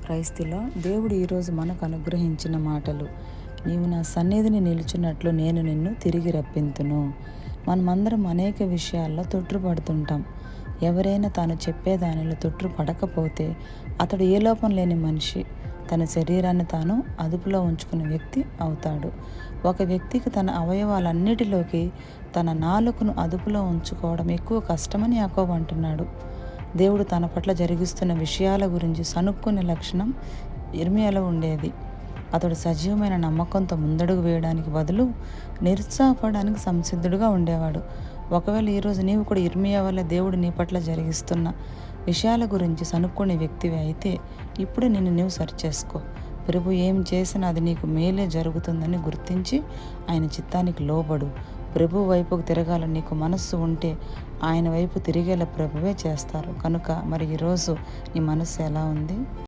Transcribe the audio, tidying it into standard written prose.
క్రైస్తులో దేవుడు ఈరోజు మనకు అనుగ్రహించిన మాటలు. నీవు నా సన్నిధిని నిలుచున్నట్లు నేను నిన్ను తిరిగి రప్పింతును. మనమందరం అనేక విషయాల్లో తొట్టుపడుతుంటాం. ఎవరైనా తాను చెప్పేదానిలో తొట్టుపడకపోతే అతడు ఏ లోపం లేని మనిషి. తన శరీరాన్ని తాను అదుపులో ఉంచుకునే వ్యక్తి అవుతాడు. ఒక వ్యక్తికి తన అవయవాలన్నిటిలోకి తన నాలుకను అదుపులో ఉంచుకోవడం ఎక్కువ కష్టమని యాకోబు అంటున్నాడు. దేవుడు తన పట్ల జరిగిస్తున్న విషయాల గురించి సనుక్కునే లక్షణం ఇర్మియాలో ఉండేది. అతడు సజీవమైన నమ్మకంతో ముందడుగు వేయడానికి బదులు నిరుత్సాహపడడానికి సంసిద్ధుడుగా ఉండేవాడు. ఒకవేళ ఈరోజు నీవు కూడా ఇర్మియా వల్ల దేవుడు నీ పట్ల జరిగిస్తున్న విషయాల గురించి సనుక్కునే వ్యక్తివి అయితే ఇప్పుడు నిన్ను నీవు సరిచేసుకో. ప్రభు ఏం చేసినా అది నీకు మేలే జరుగుతుందని గుర్తించి ఆయన చిత్తానికి లోబడు. ప్రభు వైపుకు తిరగాలని నీకు మనస్సు ఉంటే ఆయన వైపు తిరిగేలా ప్రభువే చేస్తారు. కనుక మరి ఈరోజు నీ మనస్సు ఎలా ఉంది?